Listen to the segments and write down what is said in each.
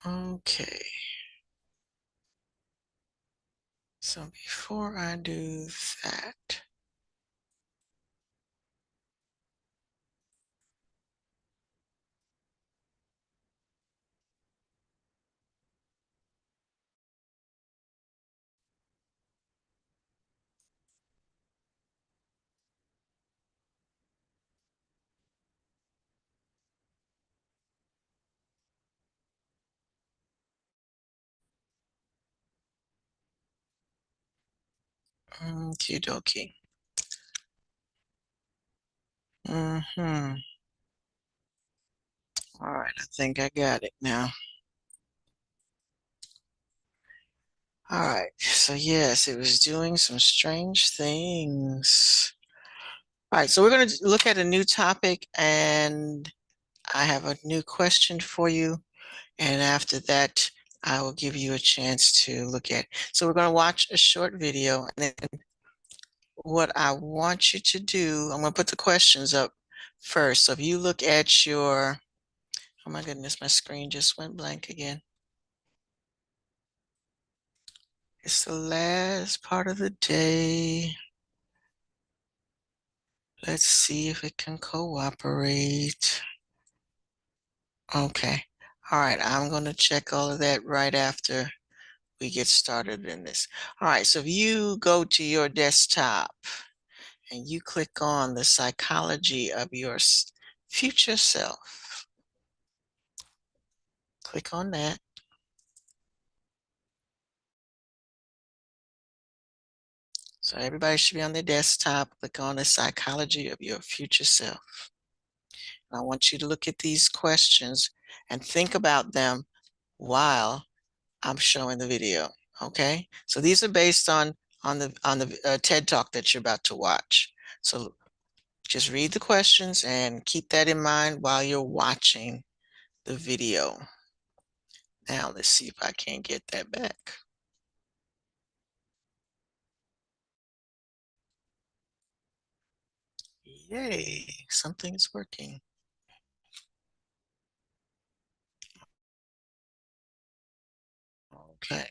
Okay. So before I do that, okie dokie. Mm-hmm. All right, I think I got it now. All right, so yes, it was doing some strange things. All right, so we're going to look at a new topic, and I have a new question for you. And after that, I will give you a chance to look at. So we're going to watch a short video, and then what I want you to do, I'm going to put the questions up first. So if you look at your, oh my goodness, my screen just went blank again. It's the last part of the day. Let's see if it can cooperate. Okay. All right. I'm going to check all of that right after we get started in this. All right. So if you go to your desktop and you click on the psychology of your future self, click on that. So everybody should be on their desktop. Click on the psychology of your future self. And I want you to look at these questions and think about them while I'm showing the video. Okay, so these are based on the TED Talk that you're about to watch. So just read the questions and keep that in mind while you're watching the video. Now let's see if I can get that back. Yay, something is working. Okay.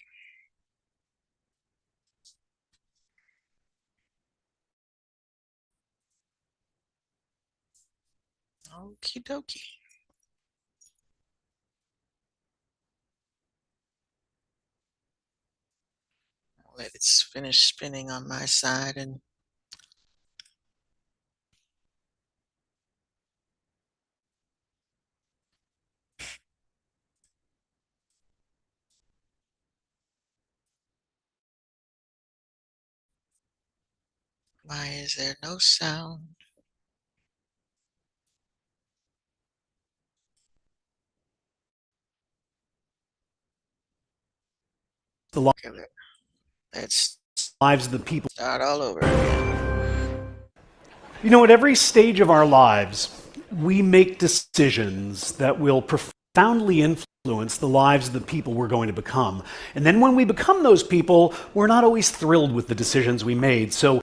Okie dokie. Let it finish spinning on my side, and why is there no sound? The Okay, let's lives of the people. start all over again. You know, at every stage of our lives, we make decisions that will profoundly influence the lives of the people we're going to become. And then when we become those people, we're not always thrilled with the decisions we made. So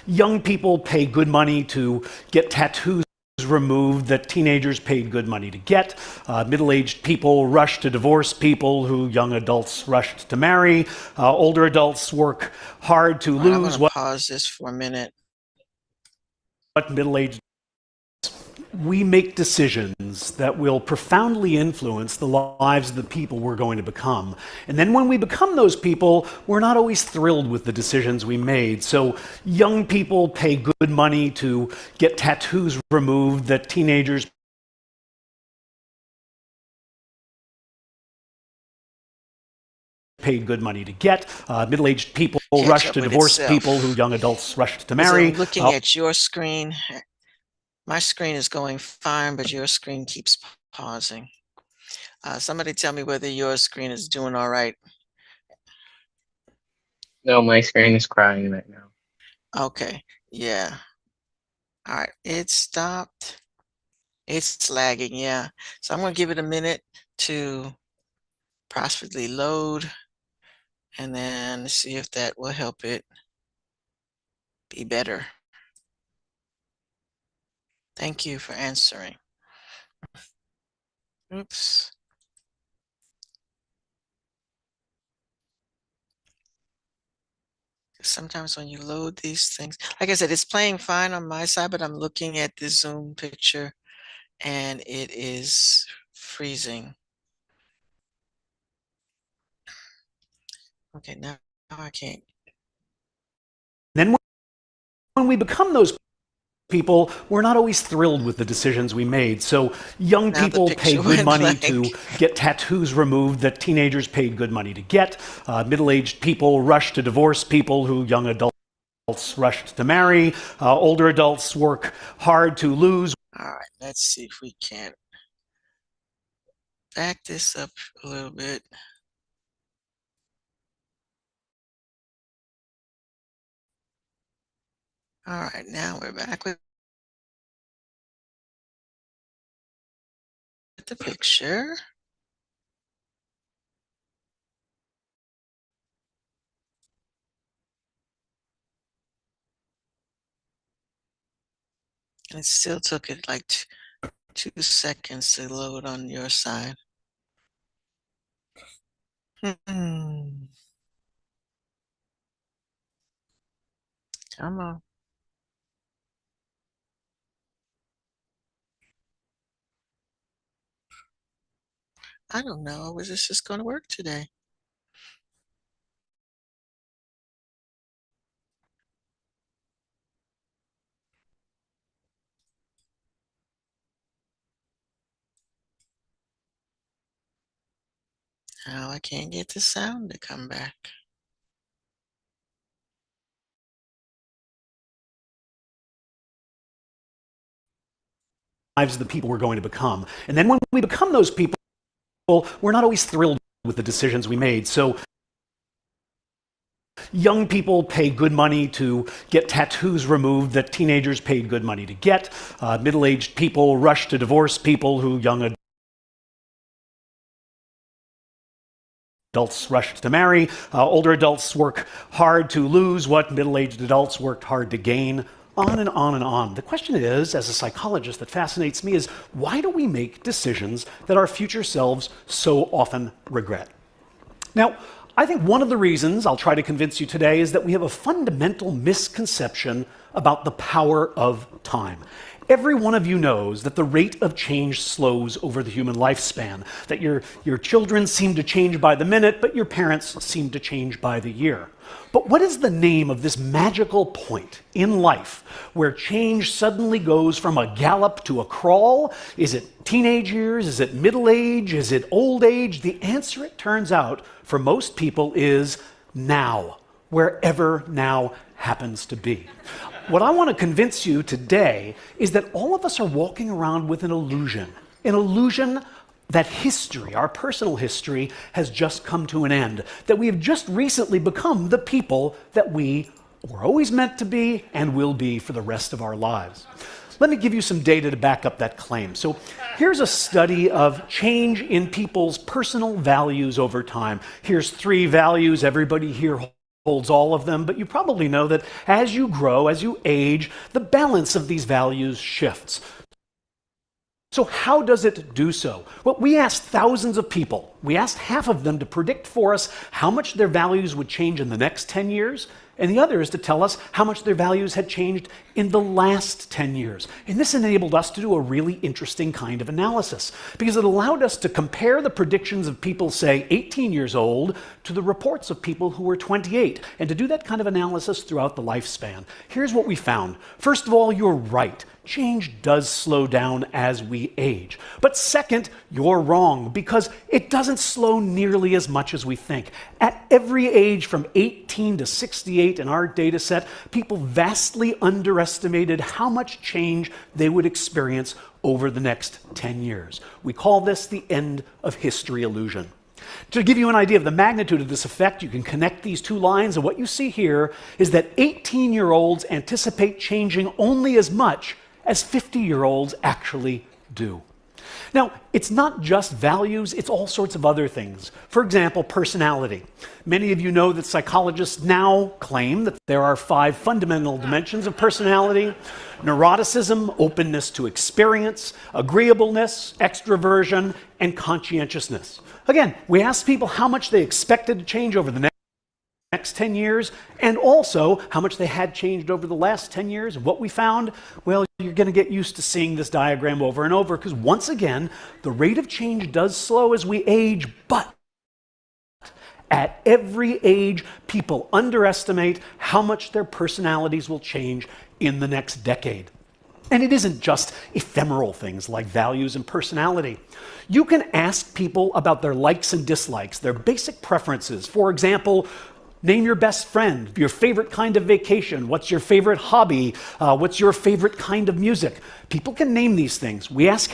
young people pay good money to get tattoos removed that teenagers paid good money to get. Middle-aged people rush to divorce people who young adults rushed to marry. Older adults work hard to All right, I'm lose going to pause this for a minute. what middle-aged we make decisions that will profoundly influence the lives of the people we're going to become. And then when we become those people, we're not always thrilled with the decisions we made. So young people pay good money to get tattoos removed that teenagers paid good money to get. Middle-aged people Catch rush up to with divorce people who itself. young adults rushed to Because I'm marry. looking at your screen. My screen is going fine, but your screen keeps pausing. Somebody tell me whether your screen is doing all right. No, my screen is crying right now. Okay, yeah. All right, it stopped. It's lagging, yeah. So I'm going to give it a minute to possibly load and then see if that will help it be better. Thank you for answering. Oops. Sometimes when you load these things, like I said, it's playing fine on my side, but I'm looking at the Zoom picture and it is freezing. Okay, now I can't. Then when we become those people, we're not always thrilled with the decisions we made. So young Now the people pay picture good went money blank. to get tattoos removed that teenagers paid good money to get. Middle-aged people rush to divorce people who young adults rushed to marry. Older adults work hard to lose. All right, let's see if we can't back this up a little bit. All right, now we're back with the picture. And it still took it like 2 seconds to load on your side. Come on. I don't know. Was this just going to work today? Now I can't get the sound to come back. Lives of the people we're going to become. And then when we become those people, we're not always thrilled with the decisions we made. So young people pay good money to get tattoos removed that teenagers paid good money to get. Middle-aged people rush to divorce people who young adults rushed to marry. Older adults work hard to lose what middle-aged adults worked hard to gain. On and on and on. The question is, as a psychologist, that fascinates me is, why do we make decisions that our future selves so often regret? Now, I think one of the reasons I'll try to convince you today is that we have a fundamental misconception about the power of time. Every one of you knows that the rate of change slows over the human lifespan, that your children seem to change by the minute, but your parents seem to change by the year. But what is the name of this magical point in life where change suddenly goes from a gallop to a crawl? Is it teenage years? Is it middle age? Is it old age? The answer, it turns out, for most people is now, wherever now happens to be. What I want to convince you today is that all of us are walking around with an illusion that history, our personal history, has just come to an end, that we have just recently become the people that we were always meant to be and will be for the rest of our lives. Let me give you some data to back up that claim. So here's a study of change in people's personal values over time. Here's 3 values. Everybody here holds all of them, but you probably know that as you grow, as you age, the balance of these values shifts. So how does it do so? Well, we asked thousands of people. We asked half of them to predict for us how much their values would change in the next 10 years, and the others to tell us how much their values had changed in the last 10 years. And this enabled us to do a really interesting kind of analysis, because it allowed us to compare the predictions of people, say, 18 years old to the reports of people who were 28, and to do that kind of analysis throughout the lifespan. Here's what we found. First of all, you're right. Change does slow down as we age. But second, you're wrong, because it doesn't slow nearly as much as we think. At every age from 18 to 68 in our data set, people vastly underestimated how much change they would experience over the next 10 years. We call this the end of history illusion. To give you an idea of the magnitude of this effect, you can connect these 2 lines, and what you see here is that 18-year-olds anticipate changing only as much as 50-year-olds actually do. Now, it's not just values, it's all sorts of other things. For example, personality. Many of you know that psychologists now claim that there are 5 fundamental dimensions of personality: neuroticism, openness to experience, agreeableness, extroversion, and conscientiousness. Again, we asked people how much they expected to change over the next 10 years, and also how much they had changed over the last 10 years. And what we found, well, you're going to get used to seeing this diagram over and over, because once again, the rate of change does slow as we age, but at every age, people underestimate how much their personalities will change in the next decade. And it isn't just ephemeral things like values and personality. You can ask people about their likes and dislikes, their basic preferences. For example, name your best friend, your favorite kind of vacation, what's your favorite hobby, what's your favorite kind of music. People can name these things. We ask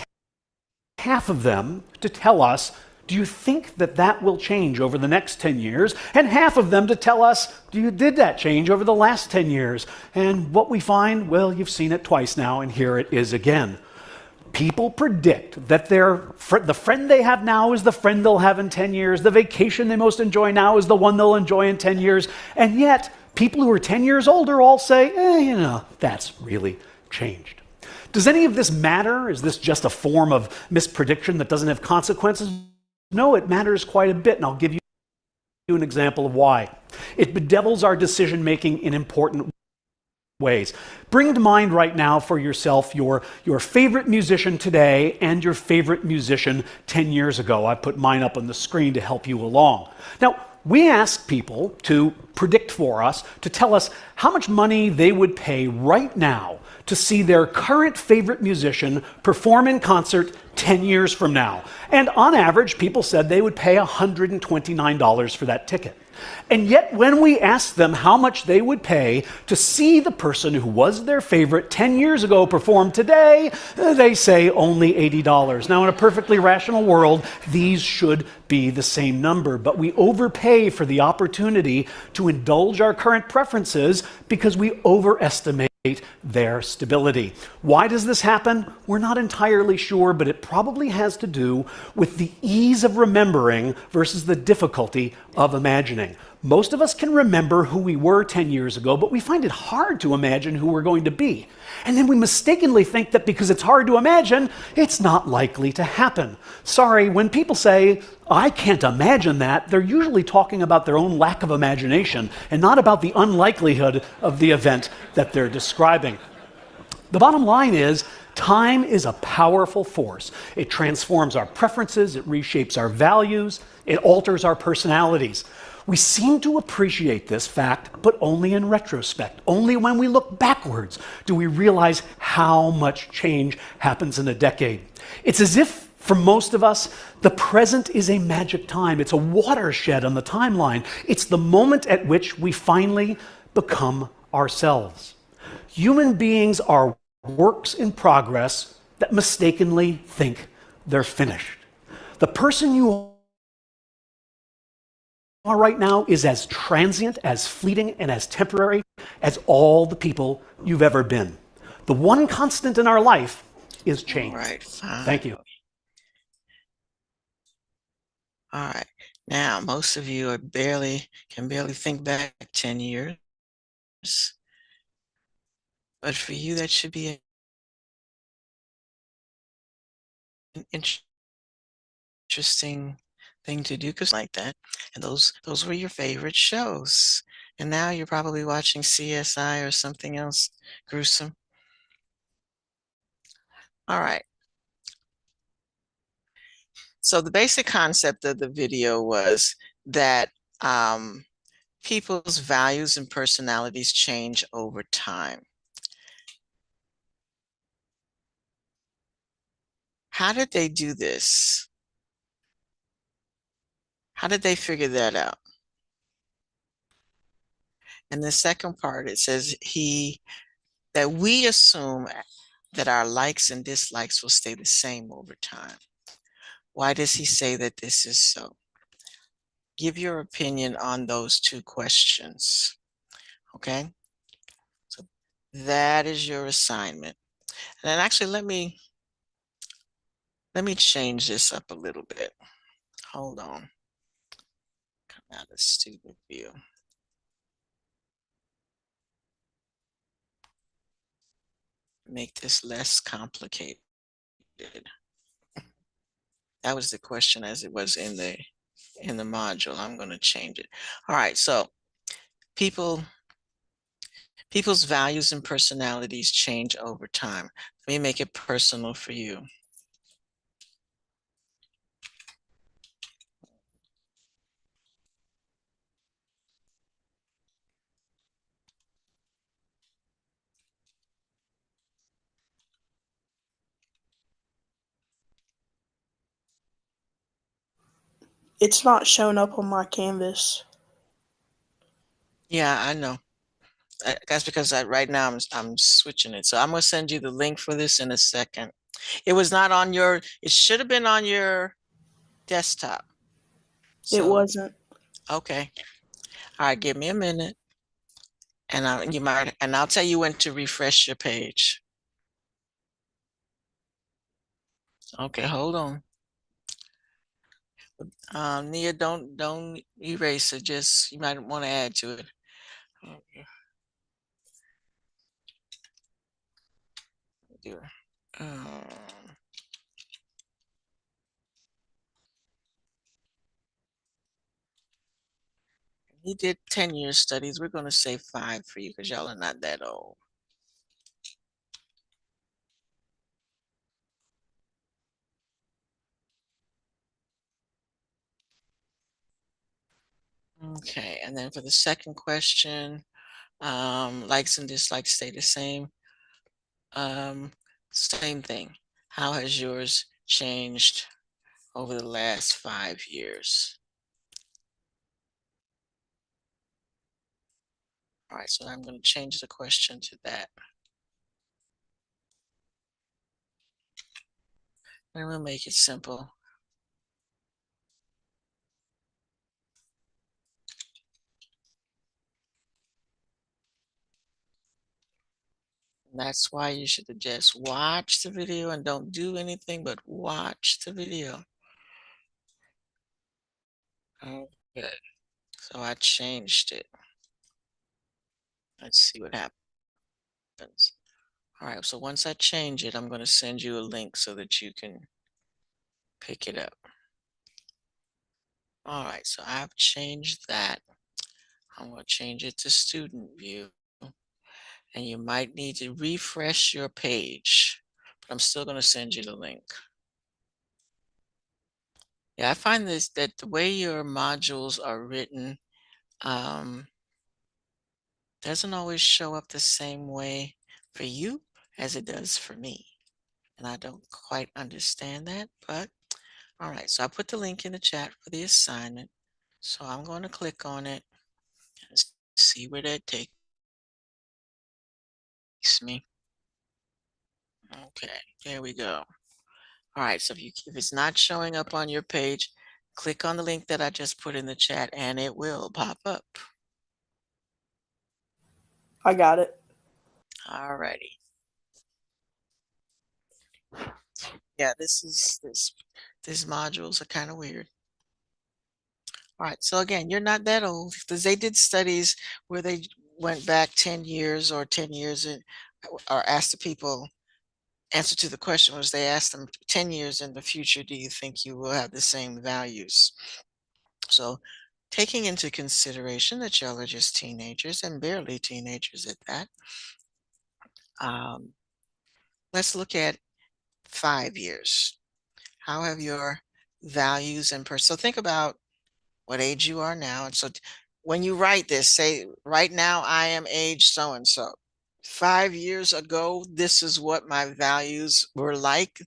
half of them to tell us, do you think that that will change over the next 10 years? And half of them to tell us, did that change over the last 10 years? And what we find, well, you've seen it twice now, and here it is again. People predict that the friend they have now is the friend they'll have in 10 years. The vacation they most enjoy now is the one they'll enjoy in 10 years. And yet, people who are 10 years older all say, that's really changed. Does any of this matter? Is this just a form of misprediction that doesn't have consequences? No, it matters quite a bit, and I'll give you an example of why. It bedevils our decision-making in important ways. Bring to mind right now for yourself your favorite musician today and your favorite musician 10 years ago. I put mine up on the screen to help you along. Now, we ask people to predict for us, to tell us how much money they would pay right now to see their current favorite musician perform in concert 10 years from now. And on average, people said they would pay $129 for that ticket. And yet, when we asked them how much they would pay to see the person who was their favorite 10 years ago perform today, they say only $80. Now, in a perfectly rational world, these should be the same number, but we overpay for the opportunity to indulge our current preferences because we overestimate their stability. Why does this happen? We're not entirely sure, but it probably has to do with the ease of remembering versus the difficulty of imagining. Most of us can remember who we were 10 years ago, but we find it hard to imagine who we're going to be. And then we mistakenly think that because it's hard to imagine, it's not likely to happen. Sorry, when people say, I can't imagine that, they're usually talking about their own lack of imagination and not about the unlikelihood of the event that they're describing. The bottom line is, time is a powerful force. It transforms our preferences, it reshapes our values, it alters our personalities. We seem to appreciate this fact, but only in retrospect. Only when we look backwards do we realize how much change happens in a decade. It's as if, for most of us, the present is a magic time. It's a watershed on the timeline. It's the moment at which we finally become ourselves. Human beings are works in progress that mistakenly think they're finished. The person you are right now is as transient, as fleeting, and as temporary as all the people you've ever been. The one constant in our life is change. All right, fine. Thank you. All right. Now, most of you can barely think back 10 years. But for you, that should be an interesting thing to do, because like that. And those were your favorite shows. And now you're probably watching CSI or something else gruesome. All right. So the basic concept of the video was that people's values and personalities change over time. How did they do this? How did they figure that out? And the second part, it says that we assume that our likes and dislikes will stay the same over time. Why does he say that this is so? Give your opinion on those two questions. Okay? So that is your assignment. And then actually let me change this up a little bit. Hold on. Come out of student view. Make this less complicated. That was the question as it was in the module. I'm going to change it. All right, so People people's values and personalities change over time. Let me make it personal for you. It's not showing up on my canvas. Yeah, I know. That's because right now I'm switching it. So I'm gonna send you the link for this in a second. It was not on your, it should have been on your desktop. It So, wasn't. okay. All right, give me a minute. And I'll tell you when to refresh your page. Okay, hold on. Nia, don't erase it. Just you might want to add to it. Okay. Do it. He did 10-year studies. We're going to say 5 for you because y'all are not that old. Okay, and then for the second question, likes and dislikes stay the same. Same thing. How has yours changed over the last 5 years? All right, so I'm going to change the question to that. And we'll make it simple. And that's why you should just watch the video and don't do anything but watch the video. Okay, so I changed it. Let's see what happens. All right, so once I change it, I'm going to send you a link so that you can pick it up. All right, so I've changed that. I'm going to change it to student view. And you might need to refresh your page, but I'm still going to send you the link. Yeah, I find this that the way your modules are written doesn't always show up the same way for you as it does for me. And I don't quite understand that, but all right. So I put the link in the chat for the assignment. So I'm going to click on it and see where that takes me. Okay, there we go. All right, so if it's not showing up on your page, click on the link that I just put in the chat and it will pop up. I got it. All righty. Yeah, these modules are kind of weird. All right, so again, you're not that old because they did studies where they went back 10 years or 10 years or asked the people, answer to the question was they asked them 10 years in the future, do you think you will have the same values? So taking into consideration that y'all are just teenagers and barely teenagers at that, let's look at 5 years. How have your values and so think about what age you are now. And so when you write this, say, right now I am age so and so. 5 years ago, this is what my values were like.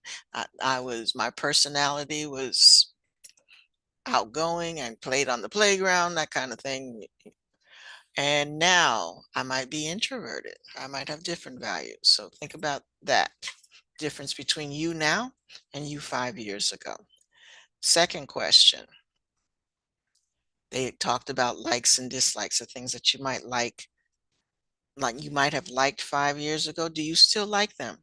My personality was outgoing and played on the playground, that kind of thing. And now I might be introverted. I might have different values. So think about that difference between you now and you 5 years ago. Second question. They talked about likes and dislikes, the things that you might like you might have liked 5 years ago. Do you still like them?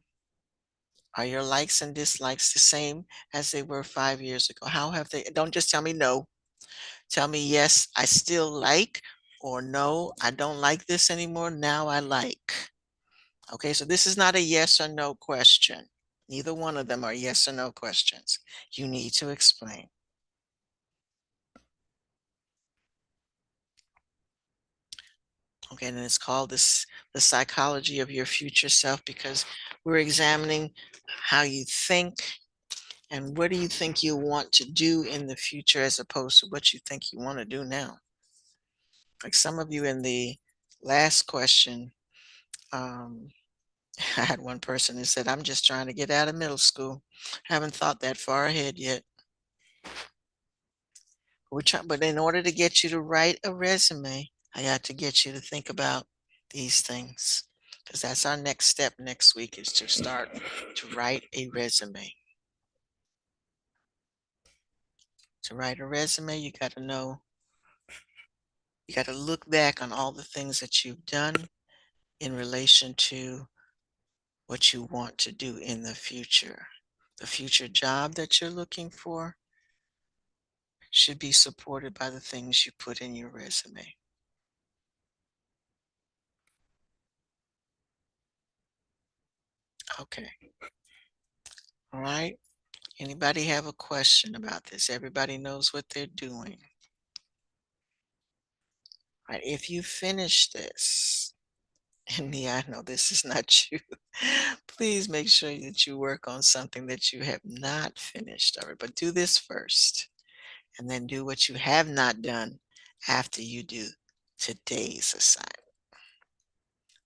Are your likes and dislikes the same as they were 5 years ago? How have they, don't just tell me no. Tell me, yes, I still like, or no, I don't like this anymore. Now I like. Okay, so this is not a yes or no question. Neither one of them are yes or no questions. You need to explain. Okay, and it's called this the psychology of your future self because we're examining how you think and what do you think you want to do in the future as opposed to what you think you want to do now. Like some of you in the last question, um, I had one person who said, I'm just trying to get out of middle school. Haven't thought that far ahead yet. But in order to get you to write a resume, I got to get you to think about these things because that's our next step next week is to start to write a resume. To write a resume, you got to know, you got to look back on all the things that you've done in relation to what you want to do in the future. The future job that you're looking for should be supported by the things you put in your resume. Okay. All right. Anybody have a question about this? Everybody knows what they're doing. All right. If you finish this, and yeah, I know this is not you. Please make sure that you work on something that you have not finished. All right. But do this first, and then do what you have not done after you do today's assignment.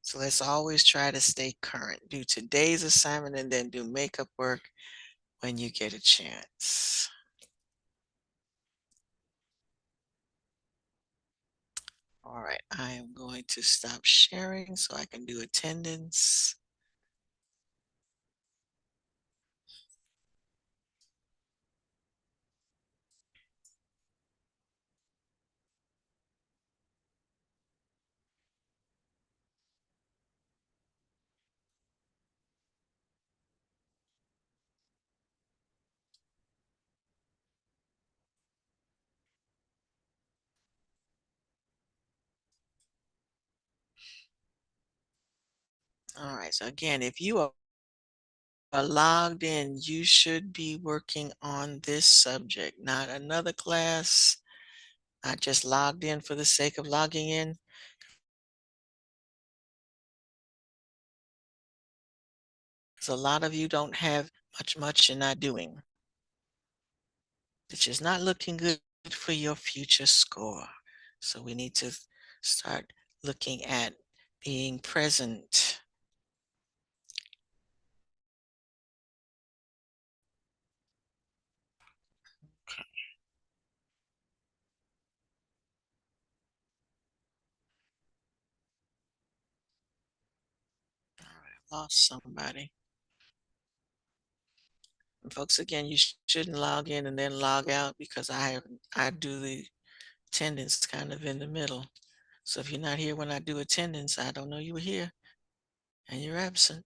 So let's always try to stay current. Do today's assignment and then do makeup work when you get a chance. All right, I am going to stop sharing so I can do attendance. All right, so again, if you are logged in, you should be working on this subject, not another class, not just logged in for the sake of logging in. Because a lot of you don't have much you're not doing. It's just not looking good for your future score. So we need to start looking at being present. All right, I lost somebody. And folks, again, you shouldn't log in and then log out because I do the attendance kind of in the middle. So if you're not here when I do attendance, I don't know you were here and you're absent.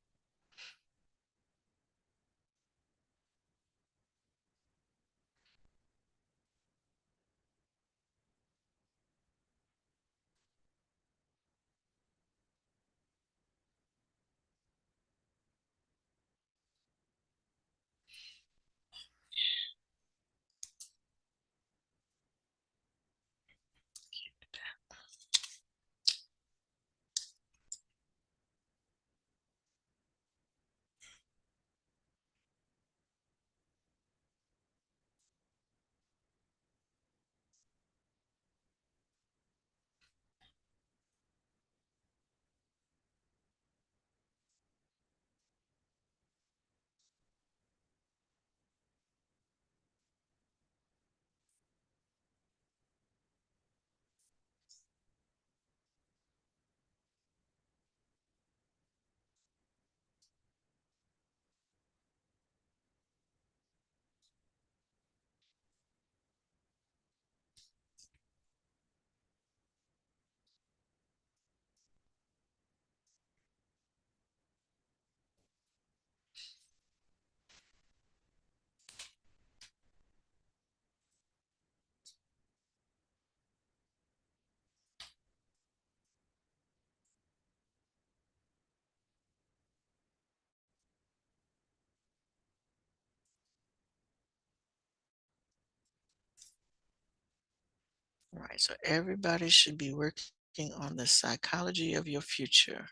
All right, so everybody should be working working on the psychology of your future.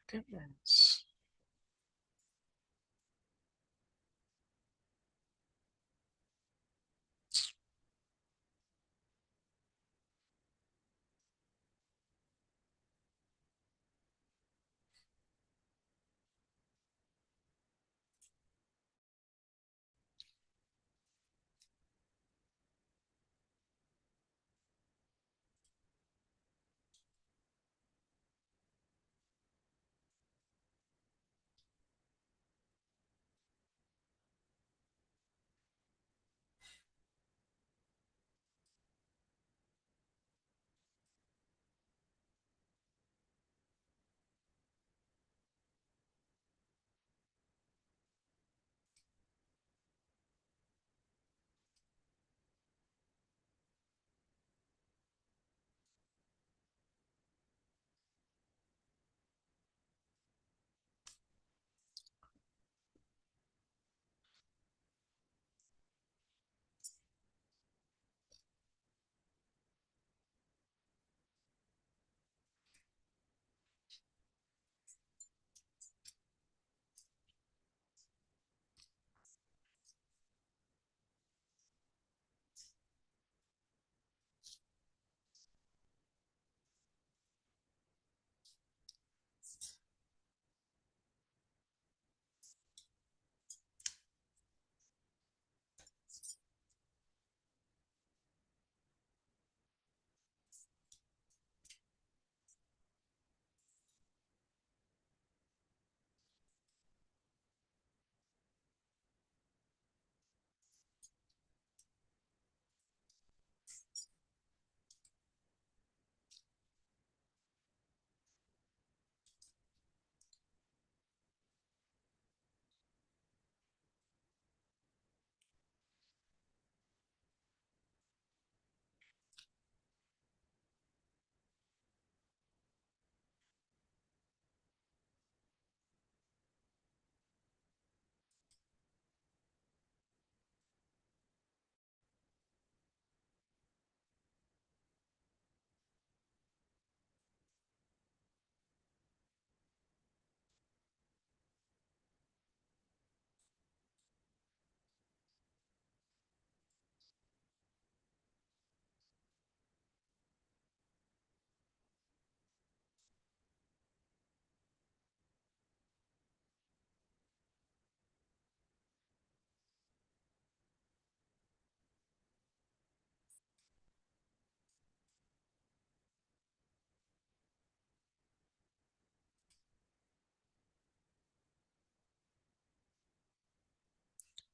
Goodness.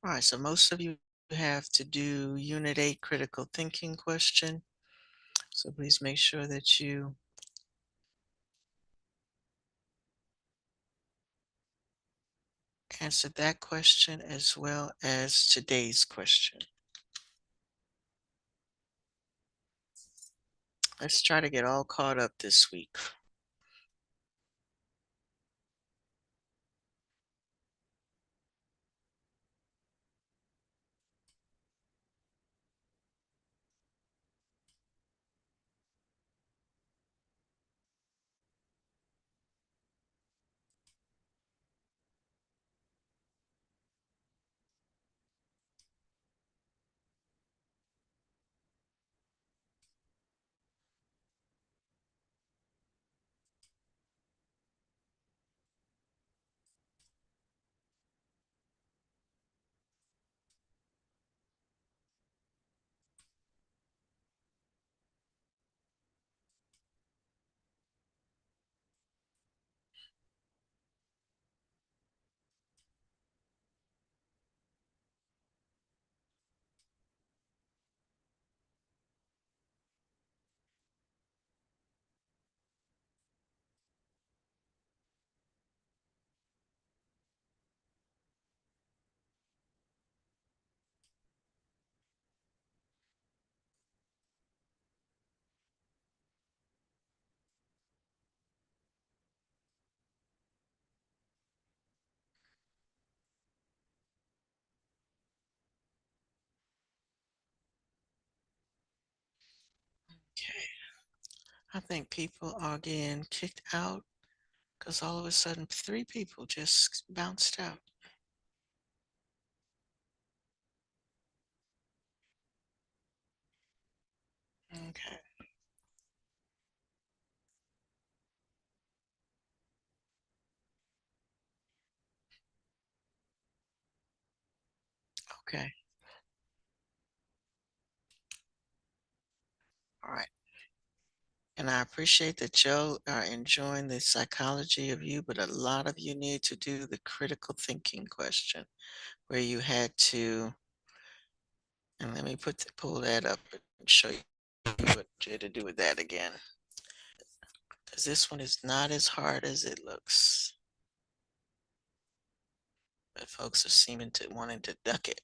All right, so most of you have to do Unit 8 critical thinking question. So please make sure that you answer that question as well as today's question. Let's try to get all caught up this week. I think people are getting kicked out because all of a sudden 3 people just bounced out. Okay. Okay. All right. And I appreciate that y'all are enjoying the psychology of you, but a lot of you need to do the critical thinking question where you had to, and let me pull that up and show you what you had to do with that again. Because this one is not as hard as it looks. But folks are seeming to wanting to duck it.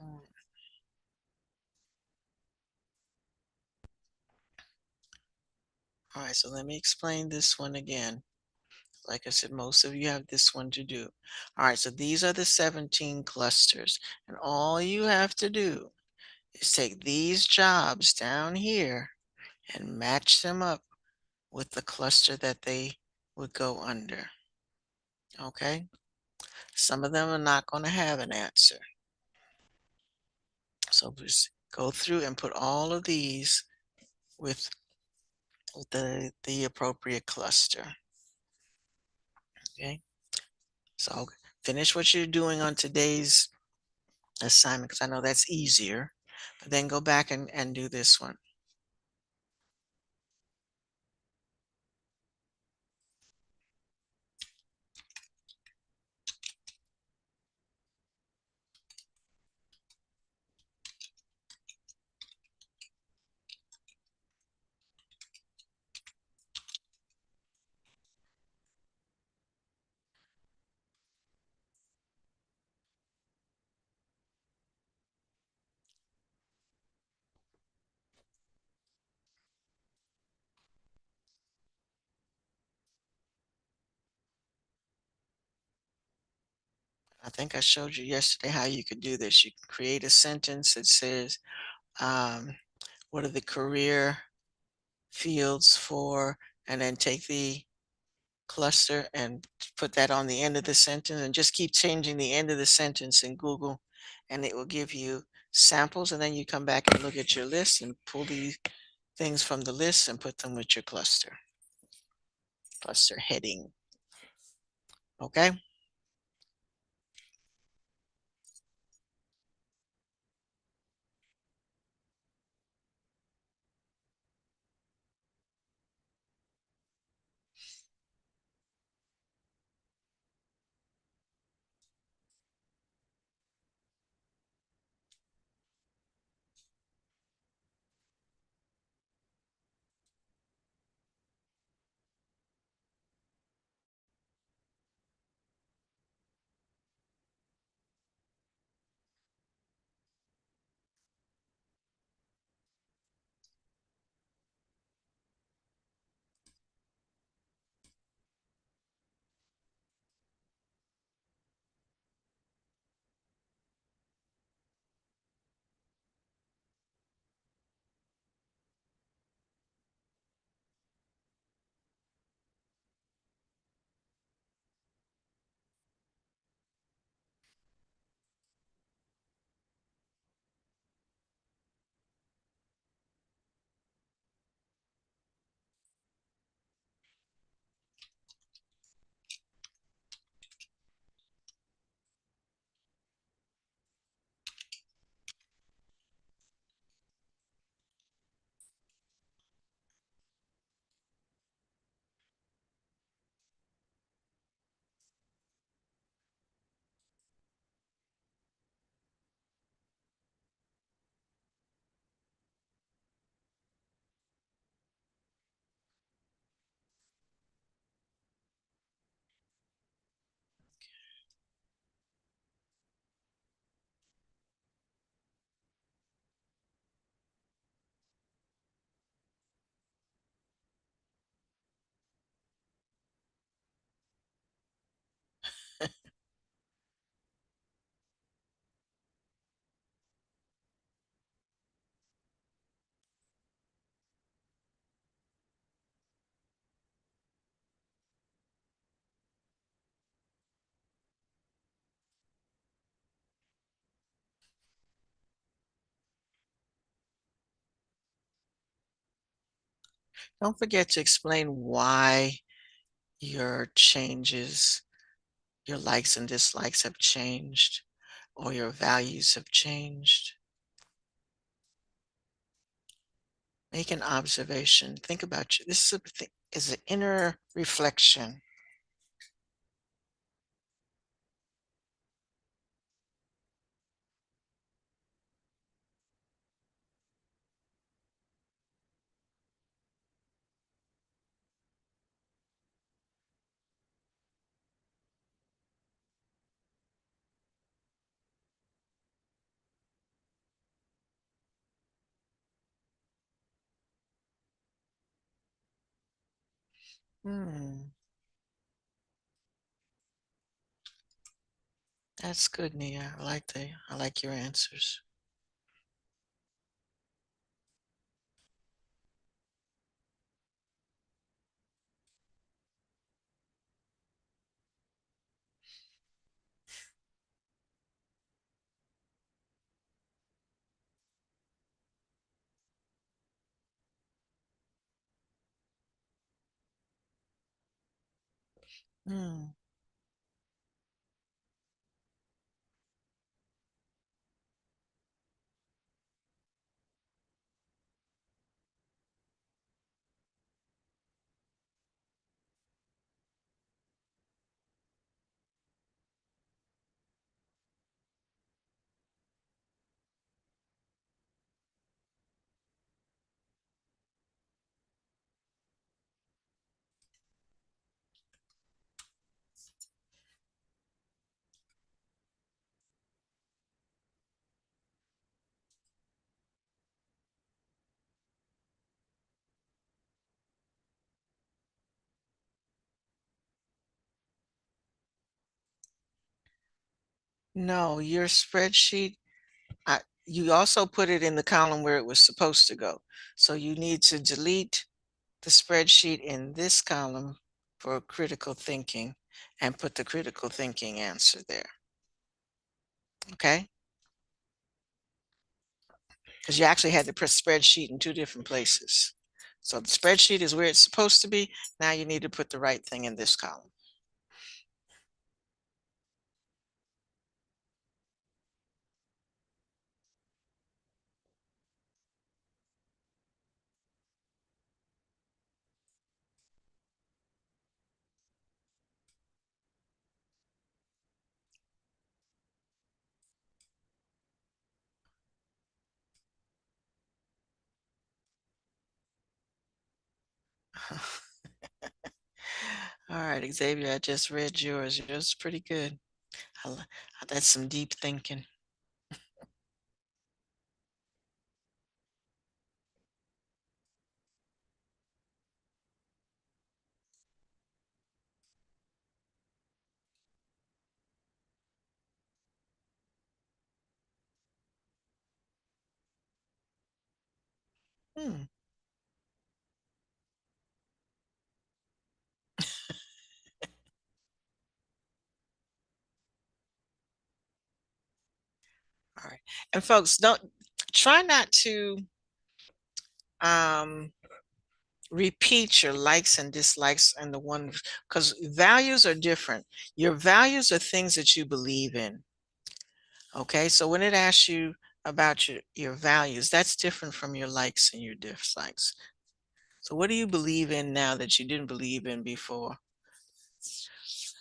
Mm. All right, so let me explain this one again. Like I said, most of you have this one to do. All right, so these are the 17 clusters, and all you have to do is take these jobs down here and match them up with the cluster that they would go under. Okay, some of them are not going to have an answer. So just go through and put all of these with the appropriate cluster. Okay, so finish what you're doing on today's assignment because I know that's easier. But then go back and do this one. I think I showed you yesterday how you could do this. You can create a sentence that says, what are the career fields for, and then take the cluster and put that on the end of the sentence and just keep changing the end of the sentence in Google and it will give you samples and then you come back and look at your list and pull these things from the list and put them with your cluster heading. Okay. Don't forget to explain why your changes, your likes and dislikes have changed, or your values have changed. Make an observation. Think about you. This is an inner reflection. Hmm, that's good, Nia. I like your answers. Hmm. No, your spreadsheet, you also put it in the column where it was supposed to go. So you need to delete the spreadsheet in this column for critical thinking and put the critical thinking answer there. Okay? Because you actually had to put spreadsheet in two different places. So the spreadsheet is where it's supposed to be. Now you need to put the right thing in this column. All right, Xavier, I just read yours. Yours is pretty good. That's some deep thinking. Hmm. All right. And folks, don't try not to um repeat your likes and dislikes and the one because values are different. Your values are things that you believe in. Okay, so when it asks you about your values, that's different from your likes and your dislikes. So what do you believe in now that you didn't believe in before?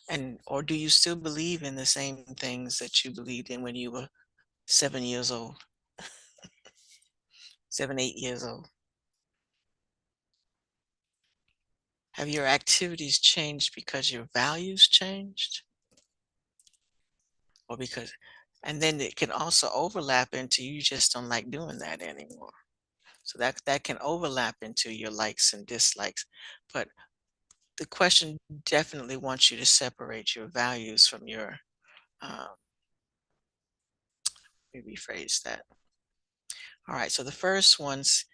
And or do you still believe in the same things that you believed in when you were 7 years old, 7, 8 years old? Have your activities changed because your values changed? Or because, and then it can also overlap into you just don't like doing that anymore. So that can overlap into your likes and dislikes. But the question definitely wants you to separate your values from your, uh, let me rephrase that. All right, so the first one's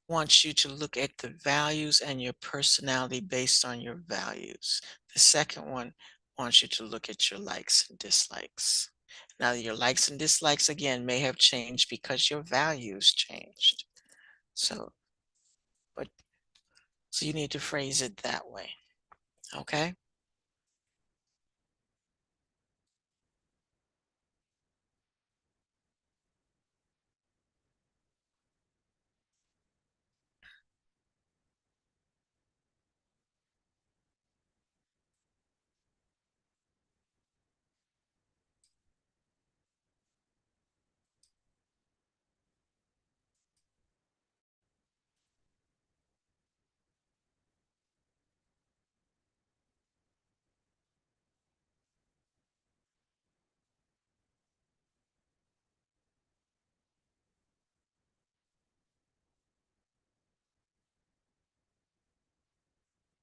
wants you to look at the values and your personality based on your values. The second one wants you to look at your likes and dislikes. Now, your likes and dislikes again may have changed because your values changed. So but so you need to phrase it that way. Okay.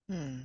Hmm.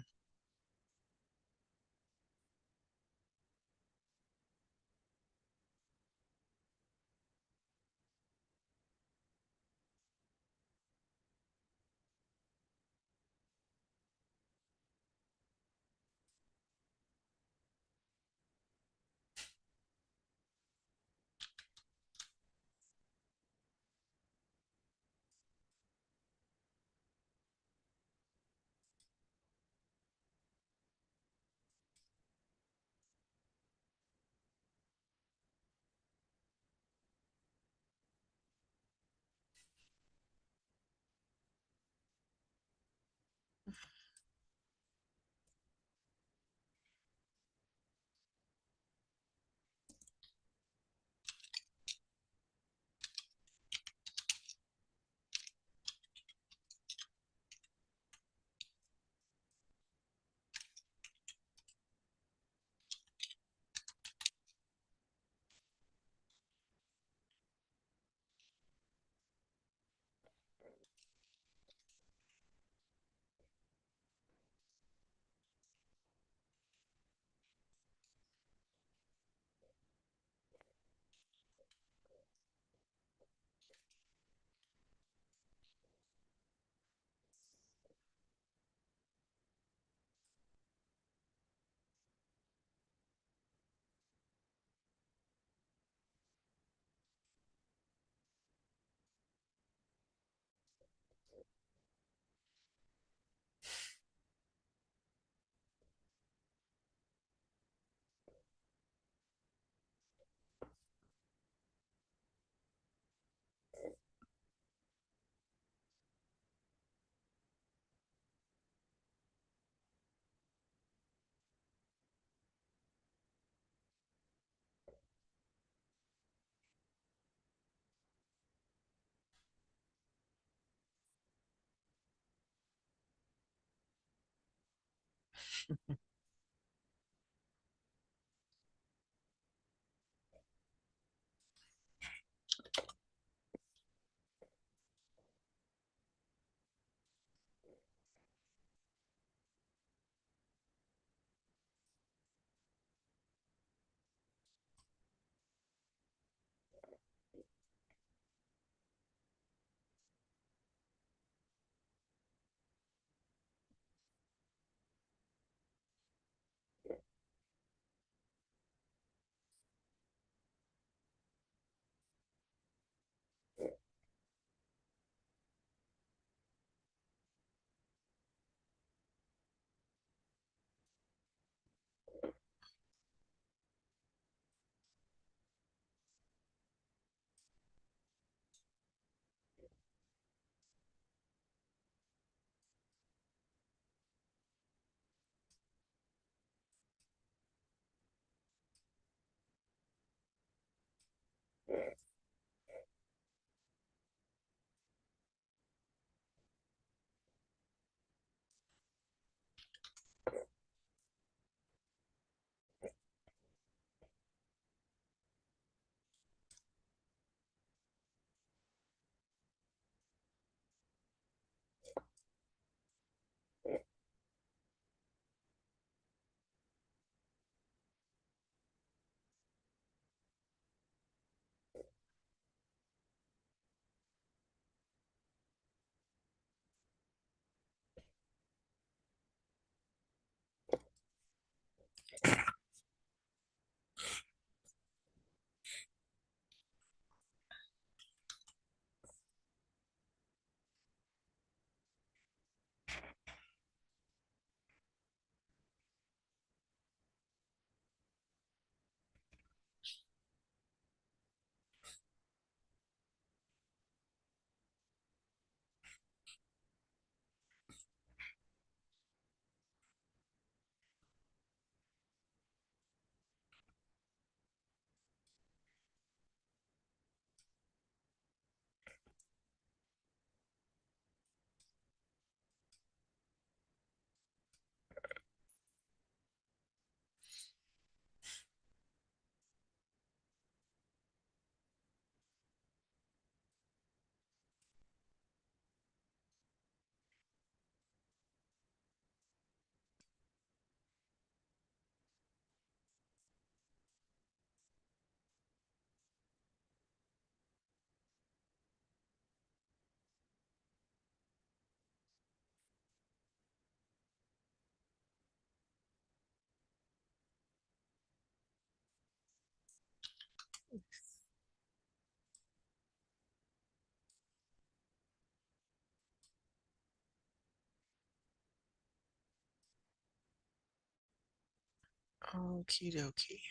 Okie dokie.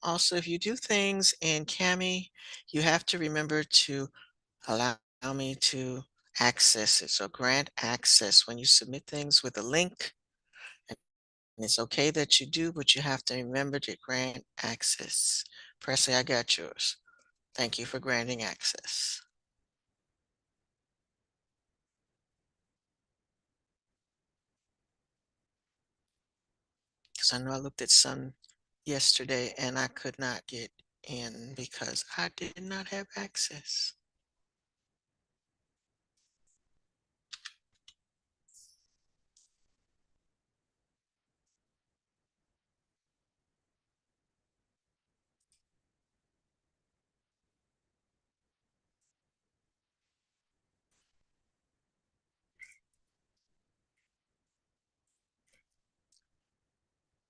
Also, if you do things in Cami, you have to remember to allow me to access it. So grant access when you submit things with a link. And it's okay that you do, but you have to remember to grant access. Presley, I got yours. Thank you for granting access. Because I know I looked at some yesterday and I could not get in because I did not have access.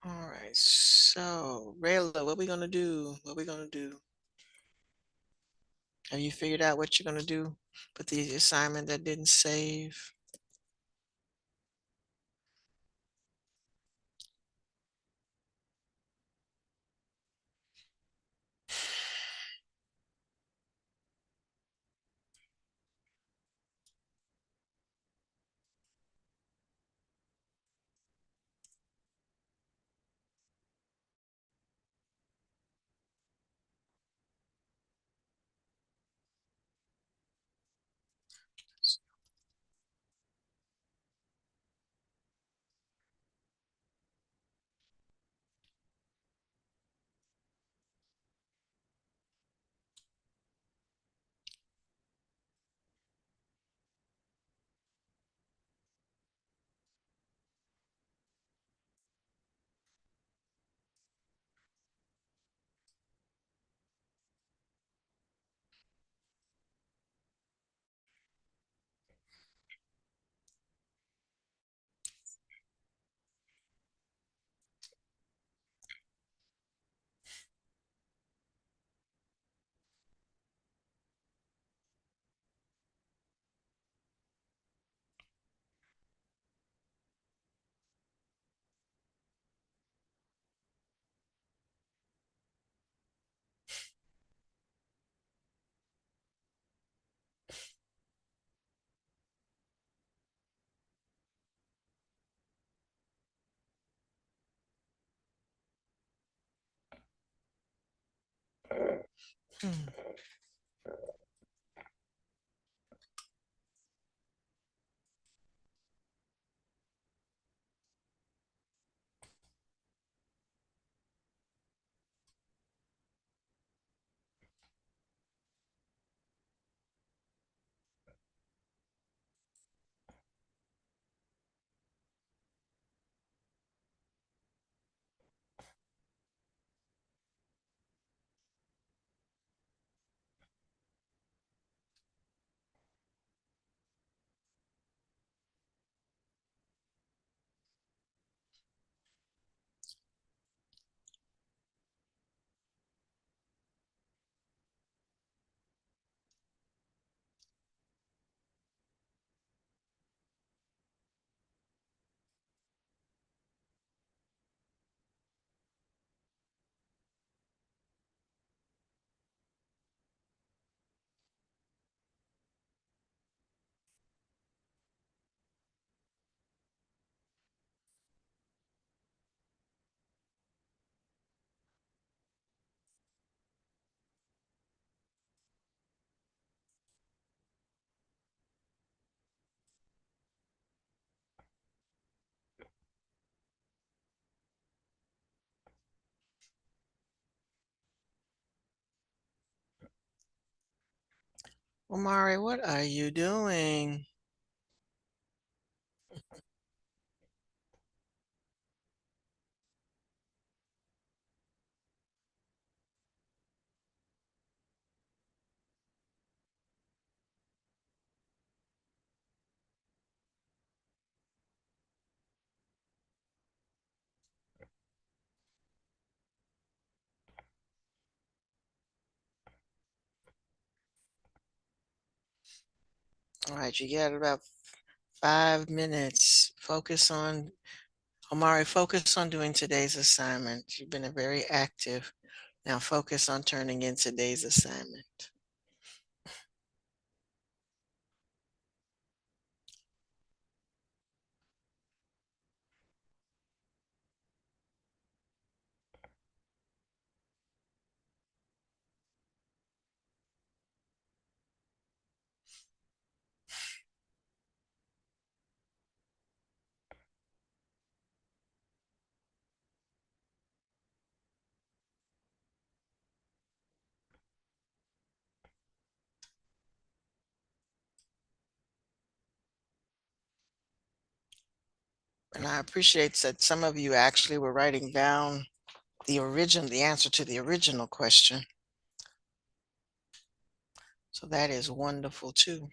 All right, so Rayla, what we gonna do? What we gonna do? Have you figured out what you're gonna do with the assignment that didn't save? Hmm. Omari, what are you doing? All right, you got about 5 minutes. Omari, focus on doing today's assignment. You've been very active. Now focus on turning in today's assignment. And I appreciate that some of you actually were writing down the answer to the original question. So that is wonderful too.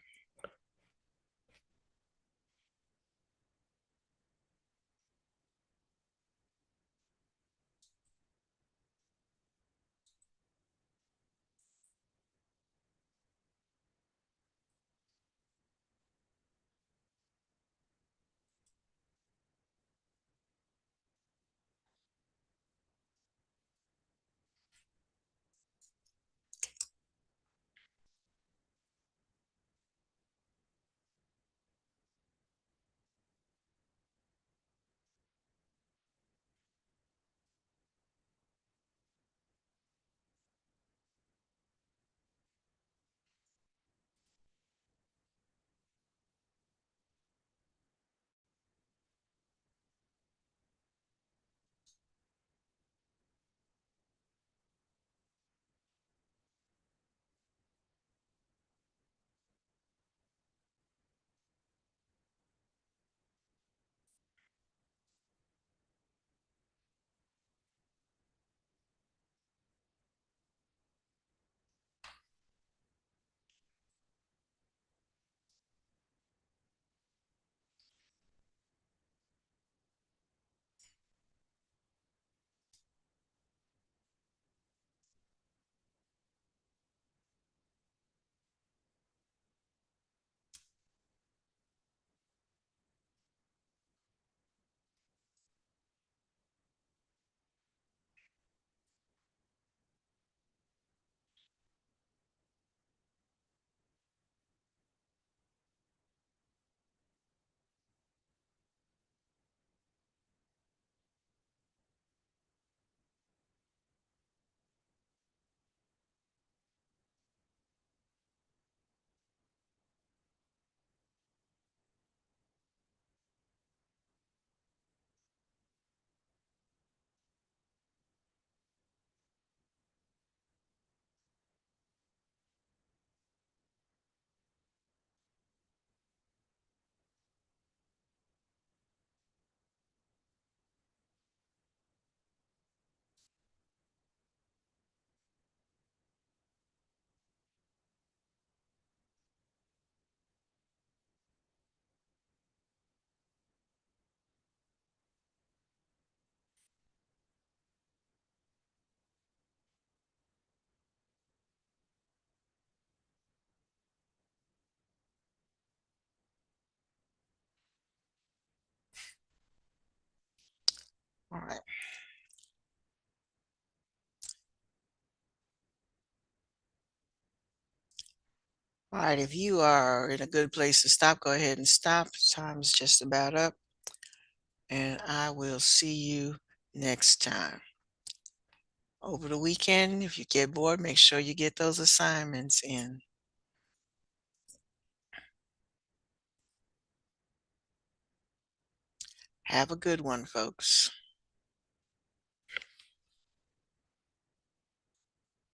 All right. All right, if you are in a good place to stop, go ahead and stop. Time's just about up. And I will see you next time. Over the weekend, if you get bored, make sure you get those assignments in. Have a good one, folks.